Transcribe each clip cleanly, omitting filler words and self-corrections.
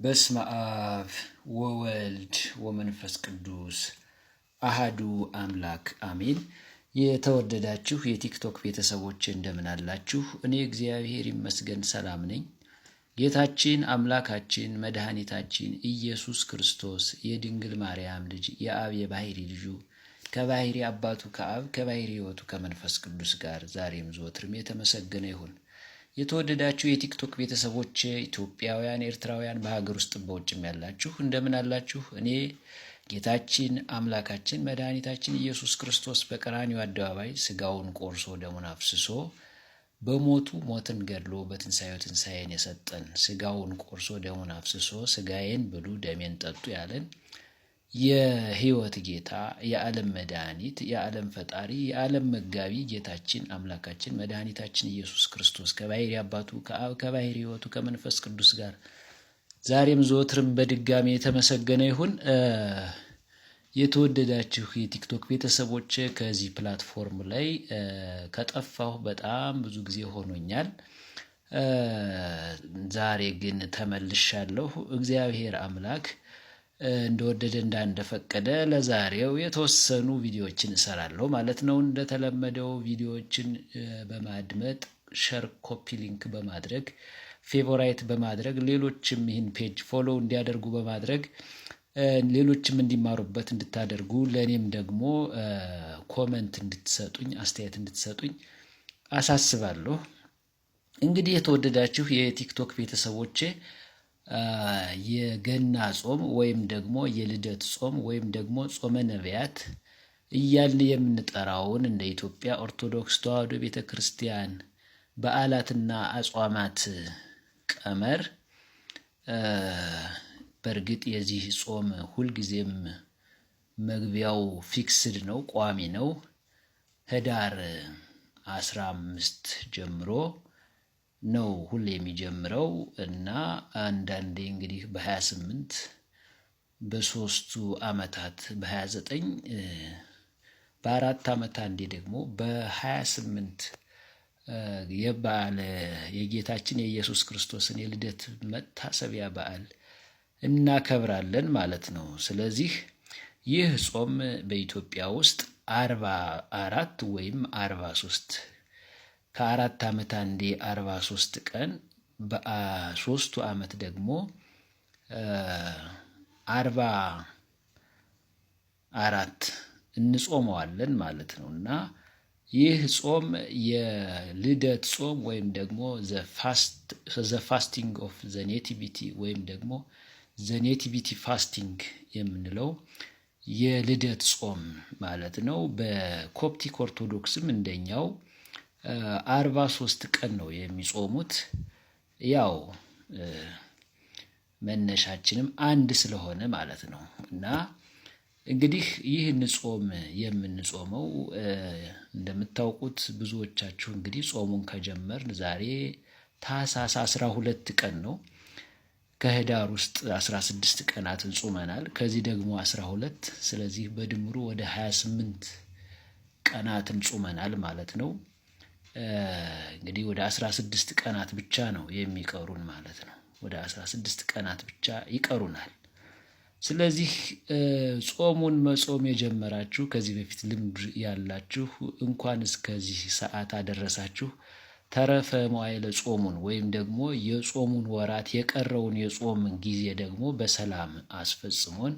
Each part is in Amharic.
በስመ አብ ወወልድ ወመንፈስ ቅዱስ አሃዱ አምላክ አሜን። የተወደዳችሁ የቲክቶክ ቤተሰቦች እንደምን አላችሁ? እኔ እግዚአብሔር ይመስገን ሰላም ነኝ። ጌታችን አምላካችን መድኃኒታችን ኢየሱስ ክርስቶስ የድንግል ማርያም ልጅ የአብ የባሕሪ ልጁ ከባሕሪ አባቱ ከአብ ከባሕሪ ሕይወቱ ከመንፈስ ቅዱስ ጋር ዛሬም ዘወትርም የተመሰገነ ይሁን። የተወደዳችሁ የቲክቶክ ቤተሰቦች ኢትዮጵያውያን፣ ኤርትራውያን፣ በሀገር ውስጥ በውጭም ያላችሁ እንደምን አላችሁ? እኔ ጌታችን አምላካችን መድኃኒታችን ኢየሱስ ክርስቶስ በቀራንዮ አደባባይ ስጋውን ቆርሶ ደሙን አፍስሶ በሞቱ ሞትን ገድሎ በትንሣኤው ትንሣኤን የሰጠን ስጋውን ቆርሶ ደሙን አፍስሶ ስጋዬን ብሉ ደሜን ጠጡ ያለን የሕይወት ጌታ የዓለም መድኃኒት የዓለም ፈጣሪ የዓለም መጋቢ ጌታችን አምላካችን መድኃኒታችን ኢየሱስ ክርስቶስ ከባሕሪ አባቱ ከአብ ከባሕሪ ሕይወቱ ከመንፈስ ቅዱስ ጋር ዛሬም ዘወትርም በድጋሚ የተመሰገነ ይሁን። የተወደዳችሁ የቲክቶክ ቤተሰቦች ከዚህ ፕላትፎርም ላይ ከጠፋሁ በጣም ብዙ ጊዜ ሆኖኛል። ዛሬ ግን ተመልሻለሁ። እግዚአብሔር አምላክ እንደወደደ እንደፈቀደ ለዛሬው የተወሰኑ ቪዲዮዎችን እሰራለሁ ማለት ነው። እንደተለመደው ቪዲዮዎችን በማድመጥ ሸር፣ ኮፒ ሊንክ በማድረግ ፌቮራይት በማድረግ ሌሎችም ይህን ፔጅ ፎሎ እንዲያደርጉ በማድረግ ሌሎችም እንዲማሩበት እንድታደርጉ ለእኔም ደግሞ ኮመንት እንድትሰጡኝ አስተያየት እንድትሰጡኝ አሳስባለሁ። እንግዲህ የተወደዳችሁ የቲክቶክ ቤተሰቦቼ የገና ጾም ወይም ደግሞ የልደት ጾም ወይም ደግሞ ጾመ ነቢያት እያልን የምንጠራውን እንደ ኢትዮጵያ ኦርቶዶክስ ተዋሕዶ ቤተ ክርስቲያን በዓላትና አጽዋማት ቀመር በእርግጥ የዚህ ጾም ሁልጊዜም መግቢያው ፊክስድ ነው፣ ቋሚ ነው። ህዳር 15 ጀምሮ ነው ሁሌ የሚጀምረው እና አንዳንዴ እንግዲህ በ28 በሶስቱ ዓመታት በ29 በአራት ዓመት አንዴ ደግሞ በ28 የበዓል የጌታችን የኢየሱስ ክርስቶስን የልደት መታሰቢያ በዓል እናከብራለን ማለት ነው። ስለዚህ ይህ ጾም በኢትዮጵያ ውስጥ 44 ወይም 43 ከአራት ዓመት አንዴ 43 ቀን በሶስቱ ዓመት ደግሞ 44 እንጾመዋለን ማለት ነው እና ይህ ጾም የልደት ጾም ወይም ደግሞ ዘ ፋስቲንግ ኦፍ ዘ ኔቲቪቲ ወይም ደግሞ ዘ ኔቲቪቲ ፋስቲንግ የምንለው የልደት ጾም ማለት ነው። በኮፕቲክ ኦርቶዶክስም እንደኛው 43 ቀን ነው የሚጾሙት። ያው መነሻችንም አንድ ስለሆነ ማለት ነው እና እንግዲህ ይህን ጾም የምንጾመው እንደምታውቁት ብዙዎቻችሁ እንግዲህ ጾሙን ከጀመርን ዛሬ ታኅሳስ 12 ቀን ነው። ከህዳር ውስጥ 16 ቀናትን ጾመናል። ከዚህ ደግሞ 12፣ ስለዚህ በድምሩ ወደ 28 ቀናትን ጾመናል ማለት ነው። እንግዲህ ወደ 16 ቀናት ብቻ ነው የሚቀሩን ማለት ነው። ወደ 16 ቀናት ብቻ ይቀሩናል። ስለዚህ ጾሙን መጾም የጀመራችሁ ከዚህ በፊት ልምድ ያላችሁ እንኳን እስከዚህ ሰዓት አደረሳችሁ። ተረፈ መዋዕለ ጾሙን ወይም ደግሞ የጾሙን ወራት የቀረውን የጾም ጊዜ ደግሞ በሰላም አስፈጽሞን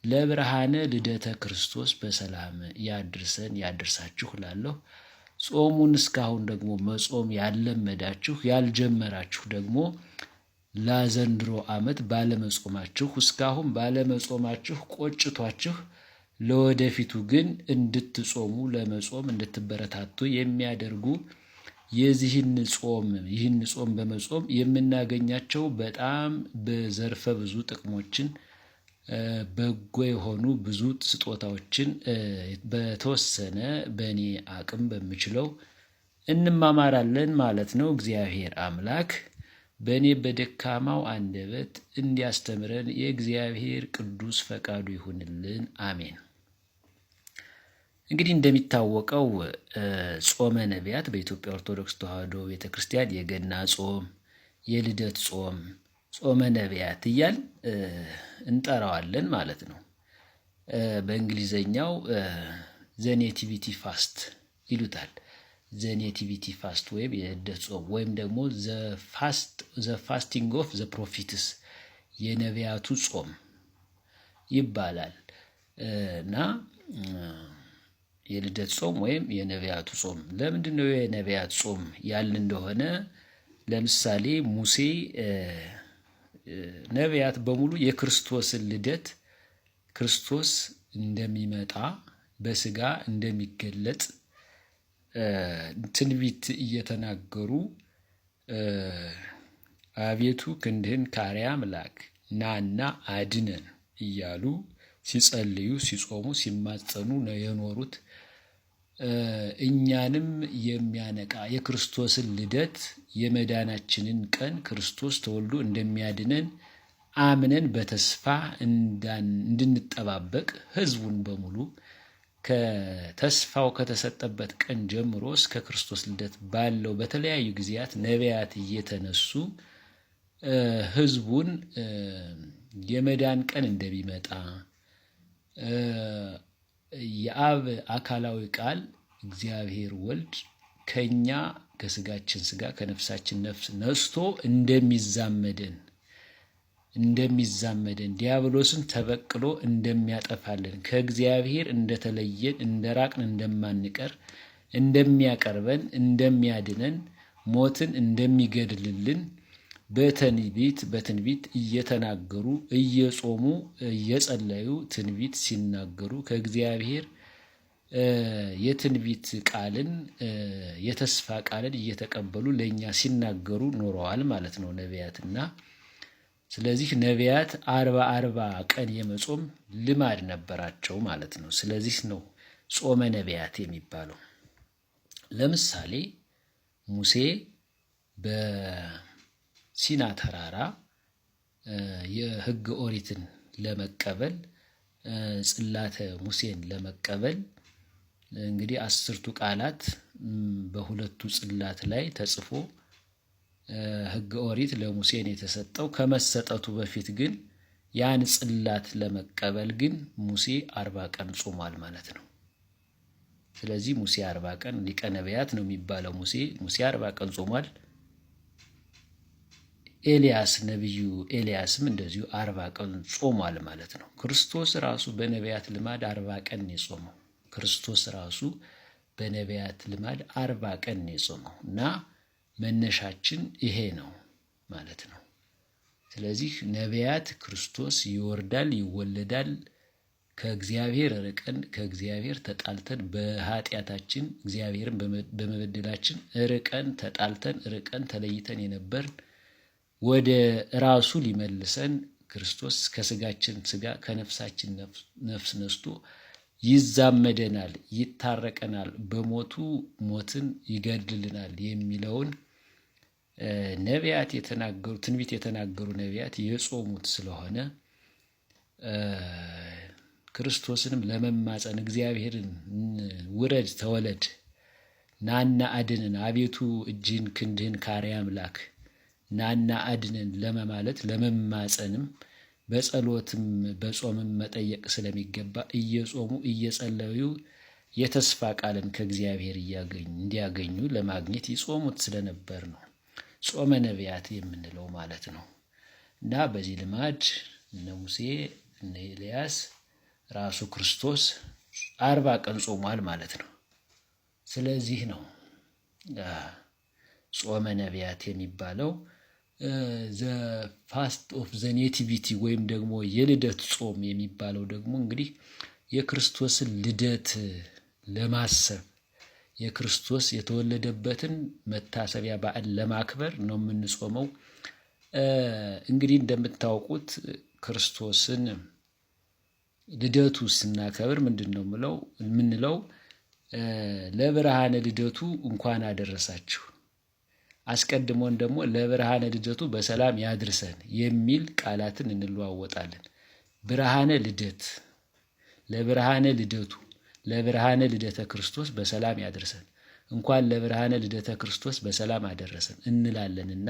ለብርሃነ ልደተ ክርስቶስ በሰላም ያድርሰን ያድርሳችሁ እላለሁ። ጾሙን እስካሁን ደግሞ መጾም ያልለመዳችሁ ያልጀመራችሁ ደግሞ ለዘንድሮ ዓመት ባለመጾማችሁ እስካሁን ባለመጾማችሁ ቆጭቷችሁ ለወደፊቱ ግን እንድትጾሙ ለመጾም እንድትበረታቱ የሚያደርጉ ይህን ጾም በመጾም የምናገኛቸው በጣም በዘርፈ ብዙ ጥቅሞችን በጎ የሆኑ ብዙ ስጦታዎችን በተወሰነ በእኔ አቅም በምችለው እንማማራለን ማለት ነው። እግዚአብሔር አምላክ በእኔ በደካማው አንደበት እንዲያስተምረን የእግዚአብሔር ቅዱስ ፈቃዱ ይሁንልን፣ አሜን። እንግዲህ እንደሚታወቀው ጾመ ነቢያት በኢትዮጵያ ኦርቶዶክስ ተዋሕዶ ቤተክርስቲያን የገና ጾም፣ የልደት ጾም፣ ጾመ ነቢያት እያል እንጠራዋለን ማለት ነው። በእንግሊዘኛው ዘኔቲቪቲ ፋስት ይሉታል። ዘኔቲቪቲ ፋስት ወይም የልደት ጾም ወይም ደግሞ ዘ ፋስቲንግ ኦፍ ዘ ፕሮፊትስ የነቢያቱ ጾም ይባላል እና የልደት ጾም ወይም የነቢያቱ ጾም ለምንድን ነው የነቢያት ጾም ያልን እንደሆነ ለምሳሌ ሙሴ ነቢያት በሙሉ የክርስቶስን ልደት ክርስቶስ እንደሚመጣ በስጋ እንደሚገለጥ ትንቢት እየተናገሩ አቤቱ ክንድህን ከአርያም ላክ ናና አድነን እያሉ ሲጸልዩ ሲጾሙ ሲማጸኑ ነው የኖሩት። እኛንም የሚያነቃ የክርስቶስን ልደት የመዳናችንን ቀን ክርስቶስ ተወልዶ እንደሚያድነን አምነን በተስፋ እንድንጠባበቅ ሕዝቡን በሙሉ ከተስፋው ከተሰጠበት ቀን ጀምሮ እስከ ክርስቶስ ልደት ባለው በተለያዩ ጊዜያት ነቢያት እየተነሱ ሕዝቡን የመዳን ቀን እንደሚመጣ የአብ አካላዊ ቃል እግዚአብሔር ወልድ ከኛ ከስጋችን ስጋ ከነፍሳችን ነፍስ ነስቶ እንደሚዛመደን ዲያብሎስን ተበቅሎ እንደሚያጠፋልን ከእግዚአብሔር እንደተለየን እንደራቅን እንደማንቀር እንደሚያቀርበን እንደሚያድነን ሞትን እንደሚገድልልን በትንቢት እየተናገሩ እየጾሙ እየጸለዩ ትንቢት ሲናገሩ ከእግዚአብሔር የትንቢት ቃልን የተስፋ ቃልን እየተቀበሉ ለእኛ ሲናገሩ ኖረዋል ማለት ነው ነቢያትና። ስለዚህ ነቢያት 40 ቀን የመጾም ልማድ ነበራቸው ማለት ነው። ስለዚህ ነው ጾመ ነቢያት የሚባለው። ለምሳሌ ሙሴ በሲና ተራራ የሕገ ኦሪትን ለመቀበል ጽላተ ሙሴን ለመቀበል እንግዲህ 10ቱ ቃላት በሁለቱ ጽላት ላይ ተጽፎ ሕገ ኦሪት ለሙሴን የተሰጠው ከመሰጠቱ በፊት ግን ያን ጽላት ለመቀበል ግን ሙሴ 40 ቀን ጾሟል ማለት ነው። ስለዚህ ሙሴ 40 ቀን ሊቀ ነቢያት ነው የሚባለው። ሙሴ 40 ቀን ጾሟል። ነቢዩ ኤልያስም እንደዚሁ 40 ቀን ጾሟል ማለት ነው። ክርስቶስ ራሱ በነቢያት ልማድ 40 ቀን ነው የጾመው። ክርስቶስ ራሱ በነቢያት ልማድ 40 ቀን ነው የጾመው እና መነሻችን ይሄ ነው ማለት ነው። ስለዚህ ነቢያት ክርስቶስ ይወርዳል ይወለዳል፣ ከእግዚአብሔር ርቀን ከእግዚአብሔር ተጣልተን በኃጢአታችን እግዚአብሔርን በመበደላችን ርቀን ተጣልተን ርቀን ተለይተን የነበርን ወደ ራሱ ሊመልሰን ክርስቶስ ከስጋችን ስጋ ከነፍሳችን ነፍስ ነስቶ ይዛመደናል፣ ይታረቀናል፣ በሞቱ ሞትን ይገድልናል የሚለውን ነቢያት የተናገሩ ትንቢት የተናገሩ ነቢያት የጾሙት ስለሆነ ክርስቶስንም ለመማፀን እግዚአብሔርን ውረድ ተወለድ ናና አድነን አቤቱ እጅህን ክንድህን ከአርያም ላክ ናና አድነን ለመማለት ለመማፀንም በጸሎትም በጾምም መጠየቅ ስለሚገባ እየጾሙ እየጸለዩ የተስፋ ቃልን ከእግዚአብሔር እንዲያገኙ ለማግኘት ይጾሙት ስለነበር ነው ጾመ ነቢያት የምንለው ማለት ነው። እና በዚህ ልማድ እነ ሙሴ እነ ኤልያስ ራሱ ክርስቶስ 40 ቀን ጾሟል ማለት ነው። ስለዚህ ነው ጾመ ነቢያት የሚባለው። ዘ ፋስት ኦፍ ዘ ኔቲቪቲ ወይም ደግሞ የልደት ጾም የሚባለው ደግሞ እንግዲህ የክርስቶስን ልደት ለማሰብ የክርስቶስ የተወለደበትን መታሰቢያ በዓል ለማክበር ነው የምንጾመው። እንግዲህ እንደምታውቁት ክርስቶስን ልደቱ ስናከብር ምንድን ነው የምንለው? ለብርሃነ ልደቱ እንኳን አደረሳችሁ፣ አስቀድሞን ደግሞ ለብርሃነ ልደቱ በሰላም ያድርሰን የሚል ቃላትን እንለዋወጣለን። ብርሃነ ልደት ለብርሃነ ልደቱ ለብርሃነ ልደተ ክርስቶስ በሰላም ያድርሰን፣ እንኳን ለብርሃነ ልደተ ክርስቶስ በሰላም አደረሰን እንላለንና